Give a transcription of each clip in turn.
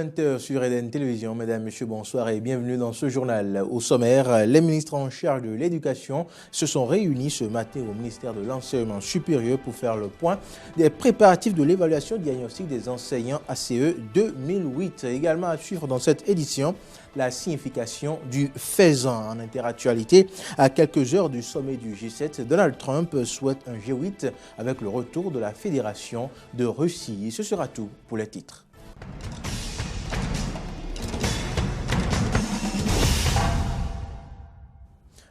20h sur Eden Télévision. Mesdames, Messieurs, bonsoir et bienvenue dans ce journal. Au sommaire, les ministres en charge de l'éducation se sont réunis ce matin au ministère de l'Enseignement supérieur pour faire le point des préparatifs de l'évaluation diagnostique des enseignants ACE 2008. Également à suivre dans cette édition, la signification du faisan. En interactualité, à quelques heures du sommet du G7, Donald Trump souhaite un G8 avec le retour de la Fédération de Russie. Ce sera tout pour les titres.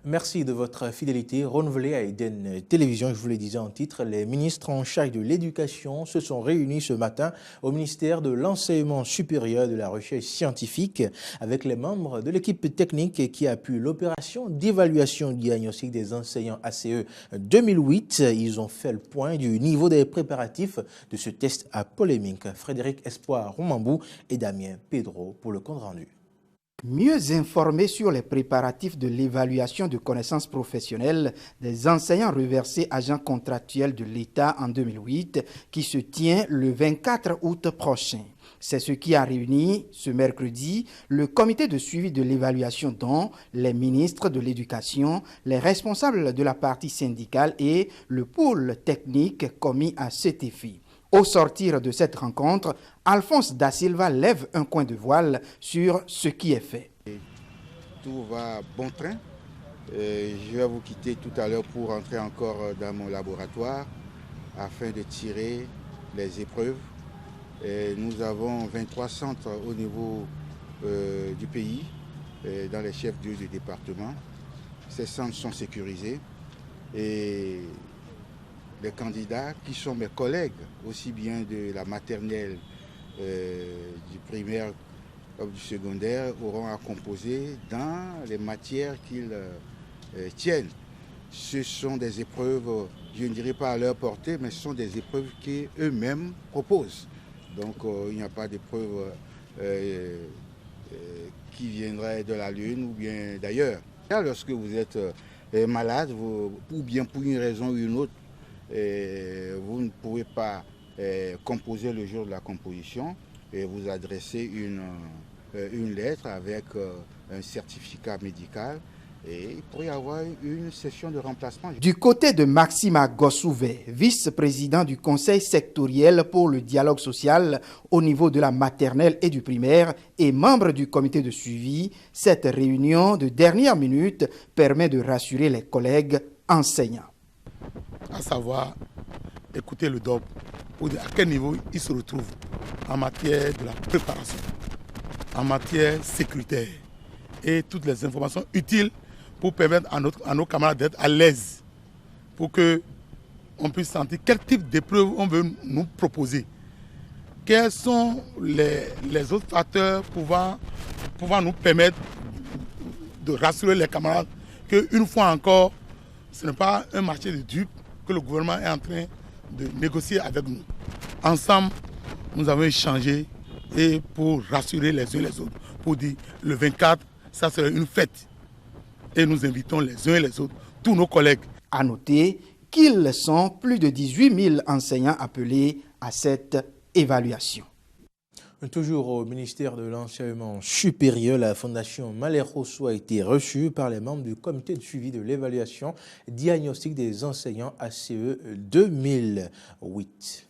Merci de votre fidélité renouvelée à Eden Télévision. Je vous le disais en titre, les ministres en charge de l'éducation se sont réunis ce matin au ministère de l'Enseignement supérieur et de la Recherche scientifique avec les membres de l'équipe technique qui appuie l'opération d'évaluation diagnostique des enseignants ACE 2008. Ils ont fait le point du niveau des préparatifs de ce test à polémique. Frédéric Espoir Roumambou et Damien Pedro pour le compte rendu. Mieux informés sur les préparatifs de l'évaluation de connaissances professionnelles des enseignants reversés agents contractuels de l'État en 2008 qui se tient le 24 août prochain. C'est ce qui a réuni ce mercredi le comité de suivi de l'évaluation dont les ministres de l'Éducation, les responsables de la partie syndicale et le pôle technique commis à cet effet. Au sortir de cette rencontre, Alphonse Da Silva lève un coin de voile sur ce qui est fait. Tout va bon train. Je vais vous quitter tout à l'heure pour entrer encore dans mon laboratoire afin de tirer les épreuves. Nous avons 23 centres au niveau du pays, dans les chefs-lieux du département. Ces centres sont sécurisés et les candidats qui sont mes collègues, aussi bien de la maternelle, du primaire comme du secondaire, auront à composer dans les matières qu'ils tiennent. Ce sont des épreuves, je ne dirais pas à leur portée, mais ce sont des épreuves qu'eux-mêmes proposent. Donc il n'y a pas d'épreuve qui viendrait de la Lune ou bien d'ailleurs. Lorsque vous êtes malade, ou bien pour une raison ou une autre, vous ne pouvez pas composer le jour de la composition et vous adressez une lettre avec un certificat médical et il pourrait y avoir une session de remplacement. Du côté de Maxima Gossouvet, vice-président du conseil sectoriel pour le dialogue social au niveau de la maternelle et du primaire et membre du comité de suivi, cette réunion de dernière minute permet de rassurer les collègues enseignants. À savoir écouter le DOP pour dire à quel niveau il se retrouve en matière de la préparation, en matière sécuritaire et toutes les informations utiles pour permettre à nos camarades d'être à l'aise, pour qu'on puisse sentir quel type d'épreuve on veut nous proposer, quels sont les autres facteurs pouvant nous permettre de rassurer les camarades qu'une fois encore, ce n'est pas un marché de dupes que le gouvernement est en train de négocier avec nous. Ensemble, nous avons échangé et pour rassurer les uns les autres, pour dire le 24, ça serait une fête. Et nous invitons les uns et les autres, tous nos collègues. À noter qu'ils sont plus de 18 000 enseignants appelés à cette évaluation. Toujours au ministère de l'Enseignement supérieur, la Fondation Malher-Rosso a été reçue par les membres du comité de suivi de l'évaluation diagnostique des enseignants ACE 2008.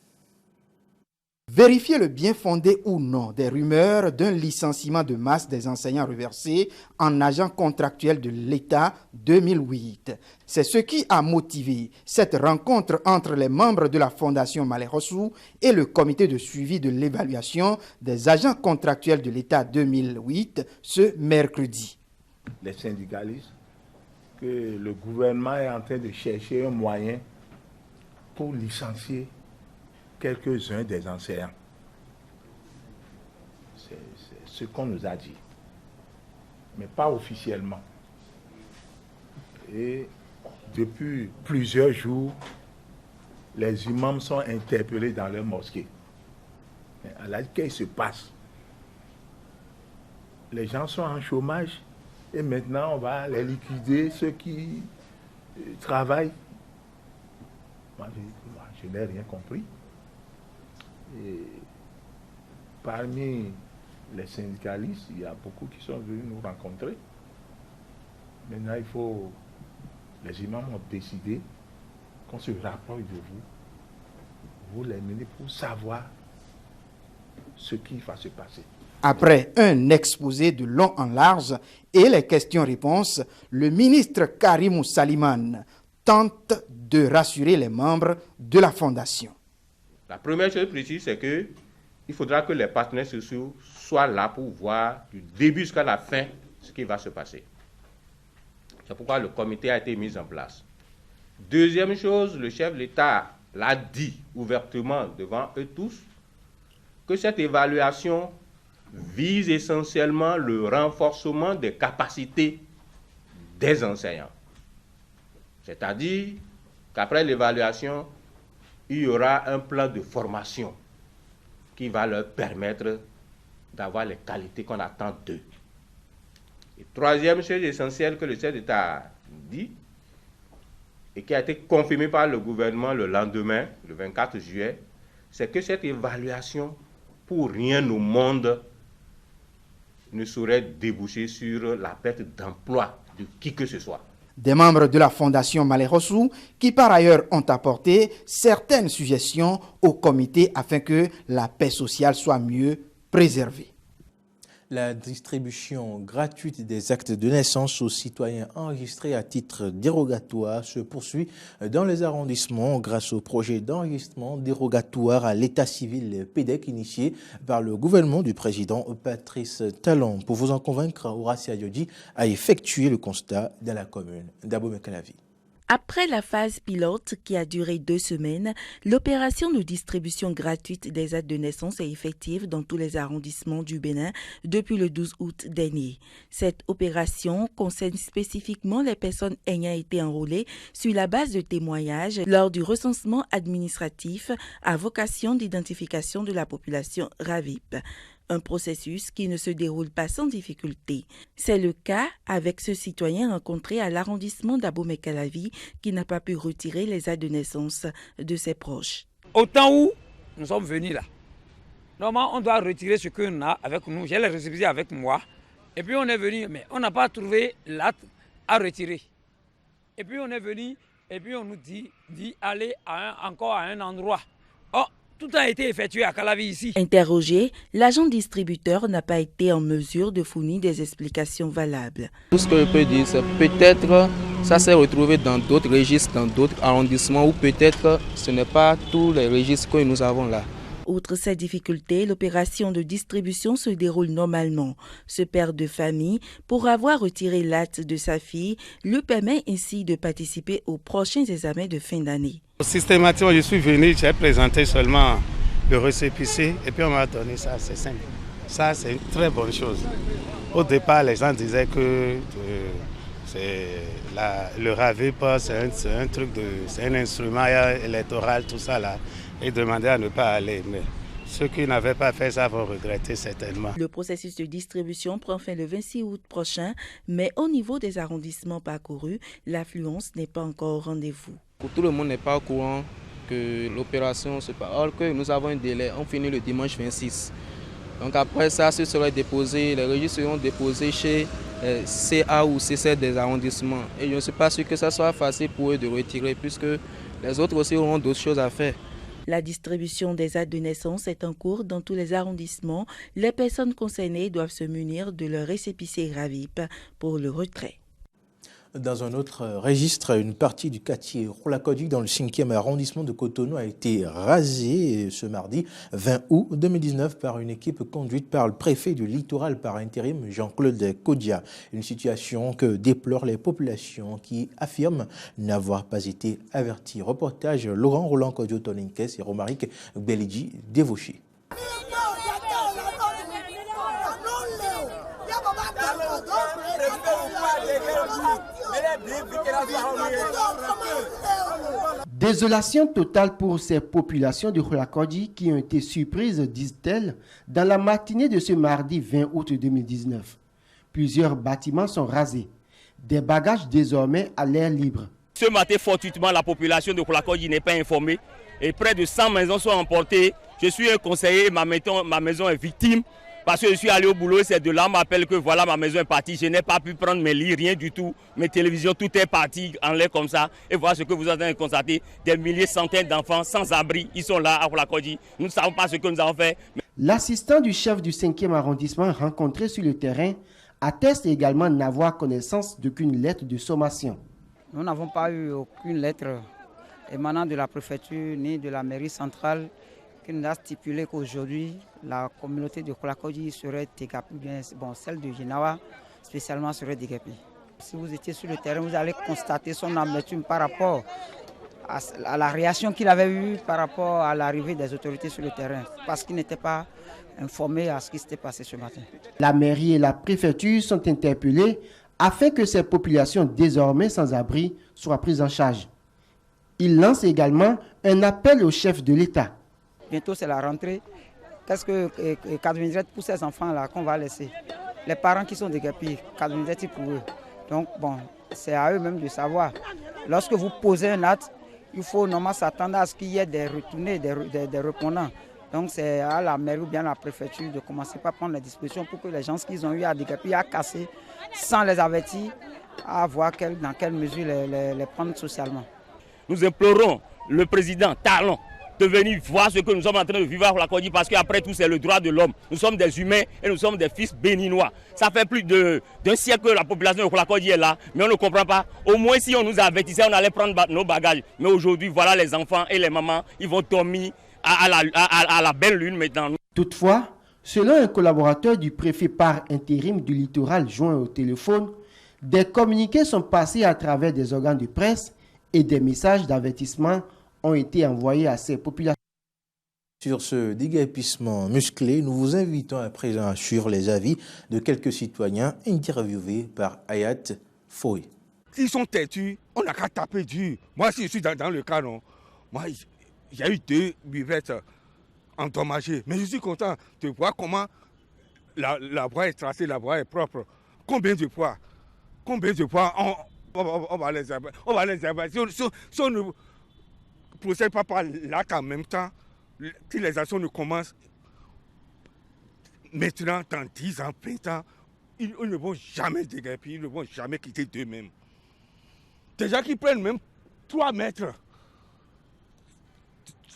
Vérifier le bien fondé ou non des rumeurs d'un licenciement de masse des enseignants reversés en agents contractuels de l'État 2008. C'est ce qui a motivé cette rencontre entre les membres de la Fondation Malher-Rosso et le comité de suivi de l'évaluation des agents contractuels de l'État 2008 ce mercredi. Les syndicalistes, que le gouvernement est en train de chercher un moyen pour licencier quelques-uns des enseignants. C'est ce qu'on nous a dit, mais pas officiellement. Et depuis plusieurs jours, les imams sont interpellés dans leur mosquée. Alors, qu'est-ce qui se passe? Les gens sont en chômage et maintenant on va les liquider, ceux qui travaillent. Moi, je n'ai rien compris. Et parmi les syndicalistes, il y a beaucoup qui sont venus nous rencontrer. Maintenant, les imams ont décidé qu'on se rapproche de vous les menez pour savoir ce qui va se passer. Après un exposé de long en large et les questions-réponses, le ministre Karimou Saliman tente de rassurer les membres de la fondation. La première chose précise, c'est qu'il faudra que les partenaires sociaux soient là pour voir du début jusqu'à la fin ce qui va se passer. C'est pourquoi le comité a été mis en place. Deuxième chose, le chef de l'État l'a dit ouvertement devant eux tous, que cette évaluation vise essentiellement le renforcement des capacités des enseignants. C'est-à-dire qu'après l'évaluation, il y aura un plan de formation qui va leur permettre d'avoir les qualités qu'on attend d'eux. Et troisième chose essentielle que le chef d'État a dit, et qui a été confirmée par le gouvernement le lendemain, le 24 juillet, c'est que cette évaluation, pour rien au monde, ne saurait déboucher sur la perte d'emploi de qui que ce soit. Des membres de la Fondation Malé-Rossou qui par ailleurs ont apporté certaines suggestions au comité afin que la paix sociale soit mieux préservée. La distribution gratuite des actes de naissance aux citoyens enregistrés à titre dérogatoire se poursuit dans les arrondissements grâce au projet d'enregistrement dérogatoire à l'état civil PEDEC initié par le gouvernement du président Patrice Talon. Pour vous en convaincre, Horacia Diodji a effectué le constat dans la commune d'Abomey-Calavi. Après la phase pilote qui a duré 2 semaines, l'opération de distribution gratuite des actes de naissance est effective dans tous les arrondissements du Bénin depuis le 12 août dernier. Cette opération concerne spécifiquement les personnes ayant été enrôlées sur la base de témoignages lors du recensement administratif à vocation d'identification de la population RAVIP. Un processus qui ne se déroule pas sans difficulté. C'est le cas avec ce citoyen rencontré à l'arrondissement d'Abomey-Calavi qui n'a pas pu retirer les actes de naissance de ses proches. Au temps où nous sommes venus là, normalement on doit retirer ce qu'on a avec nous. J'ai les récépissés avec moi. Et puis on est venu, mais on n'a pas trouvé l'acte à retirer. Et puis on est venu, et puis on nous dit aller encore à un endroit. Oh, tout a été effectué à Calavi ici. Interrogé, l'agent distributeur n'a pas été en mesure de fournir des explications valables. Tout ce que je peux dire, c'est peut-être ça s'est retrouvé dans d'autres registres, dans d'autres arrondissements, ou peut-être ce n'est pas tous les registres que nous avons là. Outre ces difficultés, l'opération de distribution se déroule normalement. Ce père de famille, pour avoir retiré l'acte de sa fille, lui permet ainsi de participer aux prochains examens de fin d'année. Systématiquement, je suis venu, j'ai présenté seulement le récépissé et puis on m'a donné ça, c'est simple. Ça, c'est une très bonne chose. Au départ, les gens disaient que le RAVIP, c'est un truc c'est un instrument électoral, tout ça là. Et demandaient à ne pas aller. Mais ceux qui n'avaient pas fait ça vont regretter certainement. Le processus de distribution prend fin le 26 août prochain, mais au niveau des arrondissements parcourus, l'affluence n'est pas encore au rendez-vous. Tout le monde n'est pas au courant que l'opération se passe. Or que nous avons un délai, on finit le dimanche 26. Donc après ça, ce sera déposé, les registres seront déposés chez CA ou C7 des arrondissements. Et je ne suis pas sûr que ça soit facile pour eux de retirer, puisque les autres aussi auront d'autres choses à faire. La distribution des actes de naissance est en cours dans tous les arrondissements. Les personnes concernées doivent se munir de leur récépissé RAVIP pour le retrait. Dans un autre registre, une partie du quartier Roulakodi dans le 5e arrondissement de Cotonou a été rasée ce mardi 20 août 2019 par une équipe conduite par le préfet du littoral par intérim Jean-Claude Kodia. Une situation que déplorent les populations qui affirment n'avoir pas été averties. Reportage Laurent Roland Kodio Toninkes et Romaric Belidji Dévauché. Désolation totale pour ces populations de Roulakodi qui ont été surprises, disent-elles, dans la matinée de ce mardi 20 août 2019. Plusieurs bâtiments sont rasés. Des bagages désormais à l'air libre. Ce matin, fortuitement, la population de Roulakodi n'est pas informée et près de 100 maisons sont emportées. Je suis un conseiller, ma maison est victime. Parce que je suis allé au boulot, c'est de là on m'appelle que voilà ma maison est partie. Je n'ai pas pu prendre mes lits, rien du tout. Mes télévisions, tout est parti en l'air comme ça. Et voilà ce que vous avez constaté. Des milliers, centaines d'enfants sans abri, ils sont là à Khoulakodji. Nous ne savons pas ce que nous avons fait. L'assistant du chef du 5e arrondissement rencontré sur le terrain atteste également n'avoir connaissance d'aucune lettre de sommation. Nous n'avons pas eu aucune lettre émanant de la préfecture ni de la mairie centrale qui nous a stipulé qu'aujourd'hui la communauté de Khoulakodji serait dégapée, bien bon, celle de Ginawa spécialement serait dégapée. Si vous étiez sur le terrain, vous allez constater son amertume par rapport à la réaction qu'il avait eue par rapport à l'arrivée des autorités sur le terrain, parce qu'il n'était pas informé à ce qui s'était passé ce matin. La mairie et la préfecture sont interpellées afin que ces populations désormais sans abri soient prises en charge. Il lance également un appel au chef de l'État. Bientôt c'est la rentrée. Qu'est-ce que qu'adviendrait pour ces enfants-là qu'on va laisser? Les parents qui sont dégapés, qu'adviendrait-il pour eux? Donc bon, c'est à eux-mêmes de savoir. Lorsque vous posez un acte, il faut normalement s'attendre à ce qu'il y ait des retournés, des répondants. Donc c'est à la mairie ou bien à la préfecture de commencer par prendre les dispositions pour que les gens qui ont eu à dégaper, à casser, sans les avertir, à voir dans quelle mesure les prendre socialement. Nous implorons le président Talon de venir voir ce que nous sommes en train de vivre à Khoulakodji, parce qu'après tout c'est le droit de l'homme. Nous sommes des humains et nous sommes des fils béninois. Ça fait plus d'un siècle que la population de Khoulakodji est là, mais on ne comprend pas. Au moins si on nous avertissait, on allait prendre nos bagages. Mais aujourd'hui, voilà les enfants et les mamans, ils vont dormir à la belle lune maintenant. Toutefois, selon un collaborateur du préfet par intérim du littoral joint au téléphone, des communiqués sont passés à travers des organes de presse et des messages d'avertissement ont été envoyés à ces populations. Sur ce déguerpissement musclé, nous vous invitons à présent à suivre les avis de quelques citoyens interviewés par Hayat Foy. S'ils sont têtus, on n'a qu'à taper dur. Moi, si je suis dans le cas, non, moi, il y a eu 2 buvettes endommagées. Mais je suis content de voir comment la voie est tracée, la voie est propre. Combien de fois on va les abattre. Si on ne procède pas par là qu'en même temps, si les actions ne commencent maintenant, dans 10 ans, 20 ans, ils ne vont jamais déguerpir, ils ne vont jamais quitter d'eux-mêmes. Déjà qu'ils prennent même 3 mètres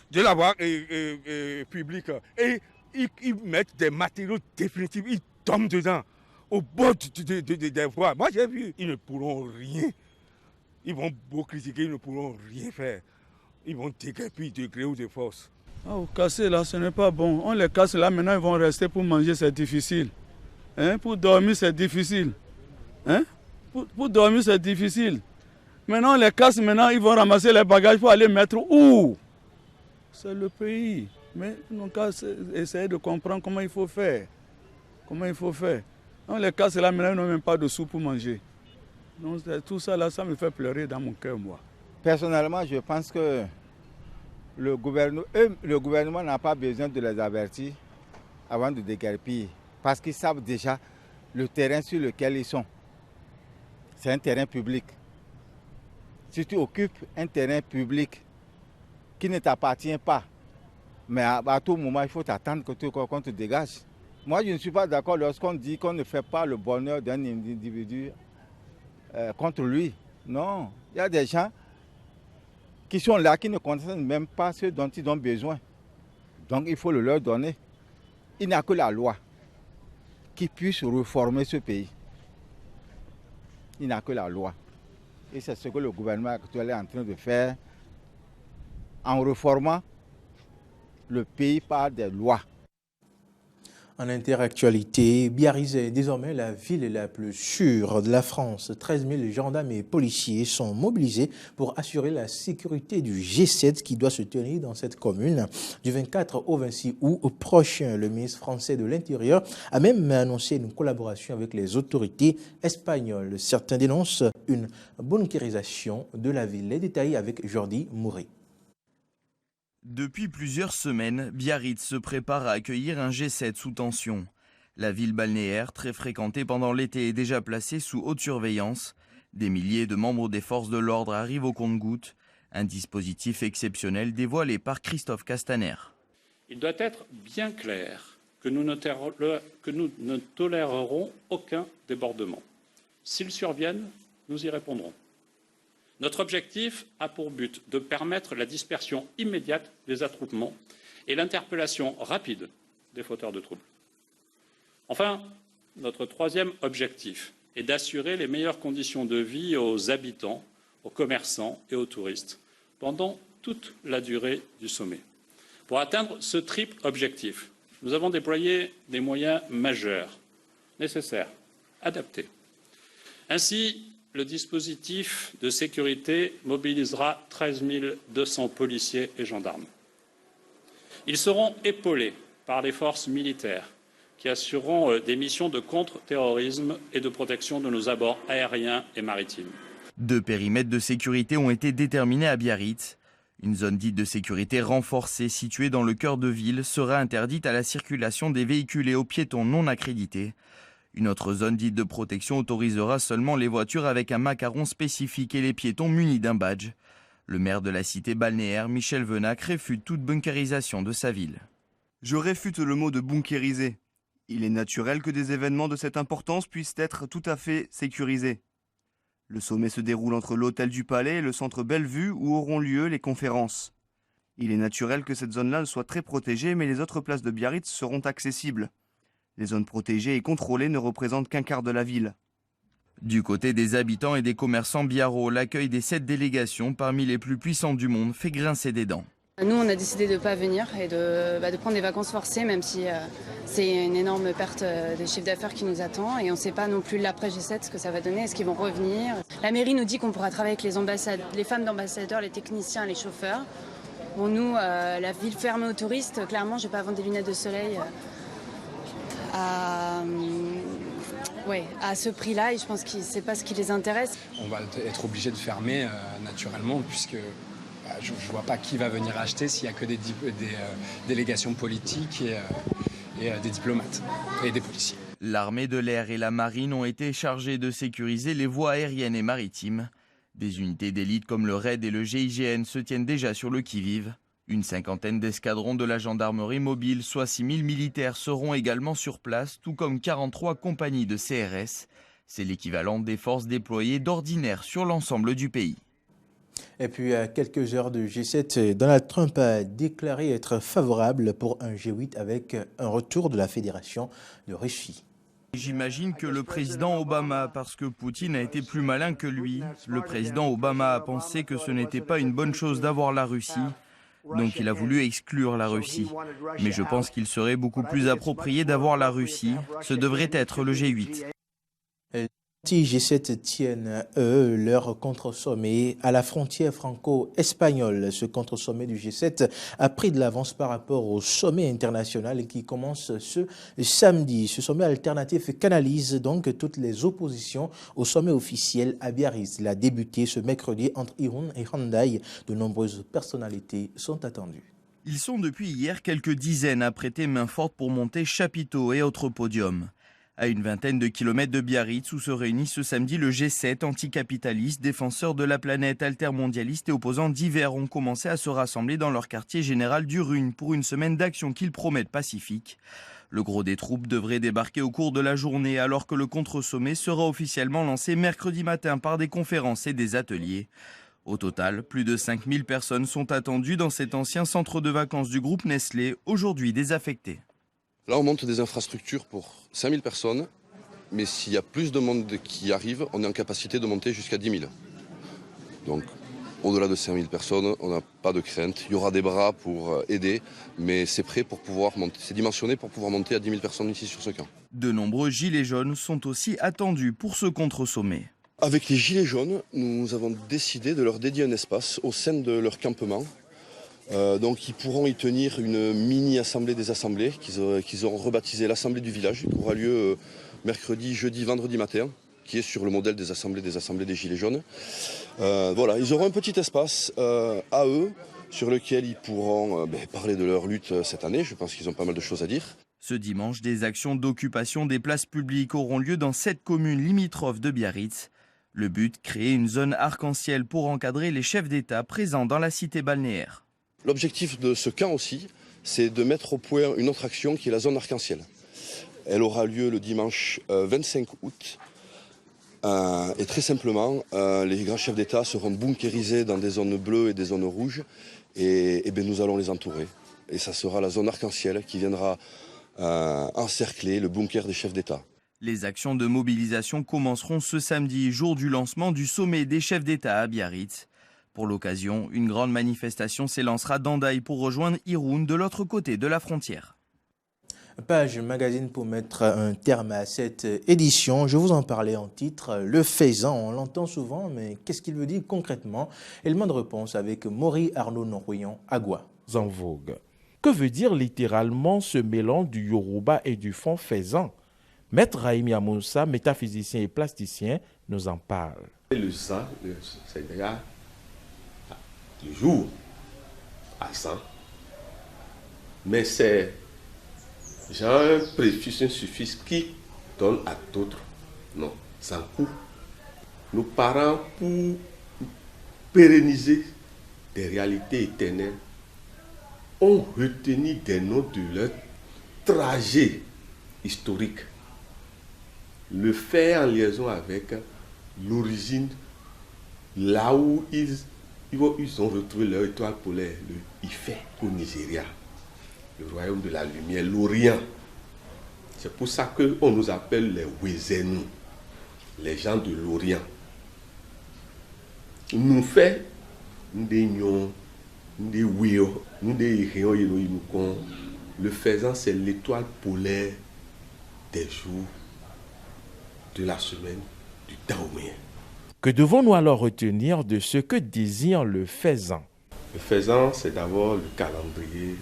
de la voie publique et ils mettent des matériaux définitifs, ils tombent dedans, au bord des voies. Moi j'ai vu, ils ne pourront rien. Ils vont beau critiquer, ils ne pourront rien faire. Ils vont déguerpir de gré ou de force. Casser là, ce n'est pas bon. On les casse là, maintenant ils vont rester pour manger, c'est difficile. Pour dormir, c'est difficile. Pour dormir, c'est difficile. Maintenant on les casse, maintenant ils vont ramasser les bagages pour aller mettre où? C'est le pays. Mais ils n'ont qu'à essayer de comprendre comment il faut faire. On les casse là, maintenant ils n'ont même pas de sous pour manger. Donc tout ça là, ça me fait pleurer dans mon cœur, moi. Personnellement, je pense que le gouvernement n'a pas besoin de les avertir avant de déguerpir. Parce qu'ils savent déjà le terrain sur lequel ils sont. C'est un terrain public. Si tu occupes un terrain public qui ne t'appartient pas, mais à tout moment, il faut t'attendre qu'on te dégage. Moi, je ne suis pas d'accord lorsqu'on dit qu'on ne fait pas le bonheur d'un individu contre lui. Non, il y a des gens qui sont là, qui ne concernent même pas ceux dont ils ont besoin. Donc il faut le leur donner. Il n'y a que la loi qui puisse réformer ce pays. Il n'y a que la loi. Et c'est ce que le gouvernement actuel est en train de faire en réformant le pays par des lois. En interactualité, Biarritz est désormais la ville la plus sûre de la France. 13 000 gendarmes et policiers sont mobilisés pour assurer la sécurité du G7 qui doit se tenir dans cette commune du 24 au 26 août prochain. Le ministre français de l'Intérieur a même annoncé une collaboration avec les autorités espagnoles. Certains dénoncent une bunkérisation de la ville. Les détails avec Jordi Mouré. Depuis plusieurs semaines, Biarritz se prépare à accueillir un G7 sous tension. La ville balnéaire, très fréquentée pendant l'été, est déjà placée sous haute surveillance. Des milliers de membres des forces de l'ordre arrivent au compte-gouttes. Un dispositif exceptionnel dévoilé par Christophe Castaner. Il doit être bien clair que nous ne tolérerons aucun débordement. S'ils surviennent, nous y répondrons. Notre objectif a pour but de permettre la dispersion immédiate des attroupements et l'interpellation rapide des fauteurs de troubles. Enfin, notre troisième objectif est d'assurer les meilleures conditions de vie aux habitants, aux commerçants et aux touristes pendant toute la durée du sommet. Pour atteindre ce triple objectif, nous avons déployé des moyens majeurs, nécessaires, adaptés. Ainsi, le dispositif de sécurité mobilisera 13 200 policiers et gendarmes. Ils seront épaulés par les forces militaires qui assureront des missions de contre-terrorisme et de protection de nos abords aériens et maritimes. 2 périmètres de sécurité ont été déterminés à Biarritz. Une zone dite de sécurité renforcée située dans le cœur de ville sera interdite à la circulation des véhicules et aux piétons non accrédités. Une autre zone dite de protection autorisera seulement les voitures avec un macaron spécifique et les piétons munis d'un badge. Le maire de la cité balnéaire, Michel Venac, réfute toute bunkérisation de sa ville. Je réfute le mot de bunkériser. Il est naturel que des événements de cette importance puissent être tout à fait sécurisés. Le sommet se déroule entre l'hôtel du Palais et le centre Bellevue où auront lieu les conférences. Il est naturel que cette zone-là soit très protégée, mais les autres places de Biarritz seront accessibles. Les zones protégées et contrôlées ne représentent qu'un quart de la ville. Du côté des habitants et des commerçants biarros, l'accueil des 7 délégations, parmi les plus puissantes du monde, fait grincer des dents. Nous, on a décidé de ne pas venir et de prendre des vacances forcées, même si c'est une énorme perte des chiffres d'affaires qui nous attend. Et on ne sait pas non plus l'après G7 ce que ça va donner, est-ce qu'ils vont revenir. La mairie nous dit qu'on pourra travailler avec les femmes d'ambassadeurs, les techniciens, les chauffeurs. Bon, nous, la ville fermée aux touristes, clairement, je ne vais pas vendre des lunettes de soleil à ce prix-là. Et je pense que ce n'est pas ce qui les intéresse. On va être obligé de fermer naturellement, puisque je ne vois pas qui va venir acheter s'il n'y a que des délégations politiques et des diplomates et des policiers. L'armée de l'air et la marine ont été chargées de sécuriser les voies aériennes et maritimes. Des unités d'élite comme le RAID et le GIGN se tiennent déjà sur le qui-vive. Une 50aine d'escadrons de la gendarmerie mobile, soit 6 000 militaires, seront également sur place, tout comme 43 compagnies de CRS. C'est l'équivalent des forces déployées d'ordinaire sur l'ensemble du pays. Et puis, à quelques heures de G7, Donald Trump a déclaré être favorable pour un G8 avec un retour de la Fédération de Russie. J'imagine que le président Obama, parce que Poutine a été plus malin que lui, le président Obama a pensé que ce n'était pas une bonne chose d'avoir la Russie, donc il a voulu exclure la Russie. Mais je pense qu'il serait beaucoup plus approprié d'avoir la Russie, ce devrait être le G8. Les G7 tiennent, eux, leur contre-sommet à la frontière franco-espagnole. Ce contre-sommet du G7 a pris de l'avance par rapport au sommet international qui commence ce samedi. Ce sommet alternatif canalise donc toutes les oppositions au sommet officiel à Biarritz. Il a débuté ce mercredi entre Irun et Hendaye. De nombreuses personnalités sont attendues. Ils sont depuis hier quelques dizaines à prêter main forte pour monter chapiteaux et autres podiums. À une vingtaine de kilomètres de Biarritz, où se réunit ce samedi le G7 anticapitaliste, défenseurs de la planète, altermondialistes et opposants divers ont commencé à se rassembler dans leur quartier général d'Urune pour une semaine d'action qu'ils promettent pacifique. Le gros des troupes devrait débarquer au cours de la journée alors que le contre-sommet sera officiellement lancé mercredi matin par des conférences et des ateliers. Au total, plus de 5000 personnes sont attendues dans cet ancien centre de vacances du groupe Nestlé, aujourd'hui désaffecté. Là, on monte des infrastructures pour 5000 personnes, mais s'il y a plus de monde qui arrive, on est en capacité de monter jusqu'à 10 000. Donc, au-delà de 5000 personnes, on n'a pas de crainte. Il y aura des bras pour aider, mais c'est prêt pour pouvoir monter, c'est dimensionné pour pouvoir monter à 10 000 personnes ici sur ce camp. De nombreux gilets jaunes sont aussi attendus pour ce contre-sommet. Avec les gilets jaunes, nous avons décidé de leur dédier un espace au sein de leur campement. Donc ils pourront y tenir une mini-assemblée des assemblées qu'ils auront rebaptisé l'assemblée du village, qui aura lieu mercredi, jeudi, vendredi matin, qui est sur le modèle des assemblées des Gilets jaunes. Voilà, ils auront un petit espace à eux sur lequel ils pourront parler de leur lutte cette année. Je pense qu'ils ont pas mal de choses à dire. Ce dimanche, des actions d'occupation des places publiques auront lieu dans 7 communes limitrophes de Biarritz. Le but, créer une zone arc-en-ciel pour encadrer les chefs d'État présents dans la cité balnéaire. L'objectif de ce camp aussi, c'est de mettre au point une autre action qui est la zone arc-en-ciel. Elle aura lieu le dimanche 25 août. Et très simplement, les grands chefs d'État seront bunkérisés dans des zones bleues et des zones rouges. Et bien, nous allons les entourer. Et ça sera la zone arc-en-ciel qui viendra encercler le bunker des chefs d'État. Les actions de mobilisation commenceront ce samedi, jour du lancement du sommet des chefs d'État à Biarritz. Pour l'occasion, une grande manifestation s'élancera d'Andaï pour rejoindre Irun de l'autre côté de la frontière. Page Magazine pour mettre un terme à cette édition. Je vous en parlais en titre. Le faisan, on l'entend souvent, mais qu'est-ce qu'il veut dire concrètement? Élément de réponse avec Maury Arnaud Noroyan, Agua. En vogue. Que veut dire littéralement ce mélange du Yoruba et du fond faisan? Maître Raimi Amoussa, métaphysicien et plasticien, nous en parle. Le sang, c'est déjà le jour à sang, mais c'est genre un préfixe, un suffixe qui donne à d'autres. Non, sans coup. Nos parents, pour pérenniser des réalités éternelles, ont retenu des noms de leur trajet historique. Le faire en liaison avec l'origine, là où ils ont retrouvé leur étoile polaire, le Ifẹ̀ au Nigeria, le royaume de la lumière, l'Orient. C'est pour ça qu'on nous appelle les Wezenu, les gens de l'Orient. Nous faisons des nions, des wéo, des rayons. Le faisan, c'est l'étoile polaire des jours de la semaine du Daoméen. Que devons-nous alors retenir de ce que désire le faisan? Le faisan, c'est d'abord le calendrier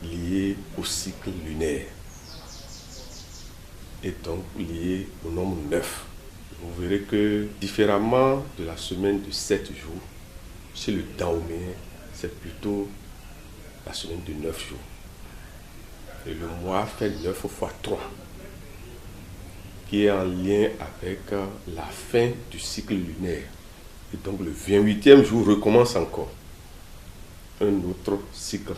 lié au cycle lunaire et donc lié au nombre 9. Vous verrez que, différemment de la semaine de 7 jours, chez le Daoméen, c'est plutôt la semaine de 9 jours. Et le mois fait 9 fois 3, qui est en lien avec la fin du cycle lunaire. Et donc le 28e jour recommence encore un autre cycle.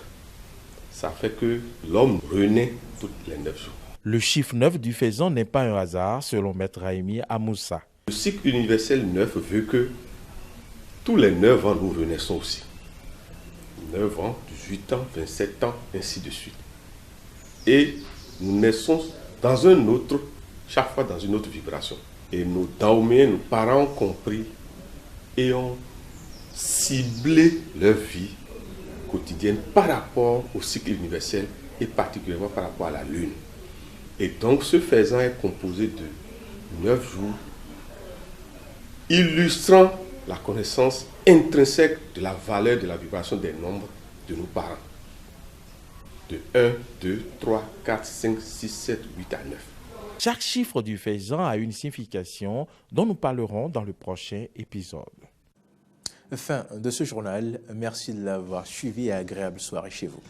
Ça fait que l'homme renaît toutes les 9 jours. Le chiffre 9 du faisan n'est pas un hasard, selon Maître Raimi Amoussa. Le cycle universel 9 veut que tous les 9 ans, nous renaissons aussi. 9 ans, 18 ans, 27 ans, ainsi de suite. Et nous naissons dans un autre, chaque fois dans une autre vibration. Et nos Daoméens, nos parents ont compris et ont ciblé leur vie quotidienne par rapport au cycle universel et particulièrement par rapport à la Lune. Et donc ce faisan est composé de 9 jours illustrant la connaissance intrinsèque de la valeur de la vibration des nombres de nos parents. De 1, 2, 3, 4, 5, 6, 7, 8 à 9. Chaque chiffre du faisan a une signification dont nous parlerons dans le prochain épisode. Fin de ce journal. Merci de l'avoir suivi et agréable soirée chez vous.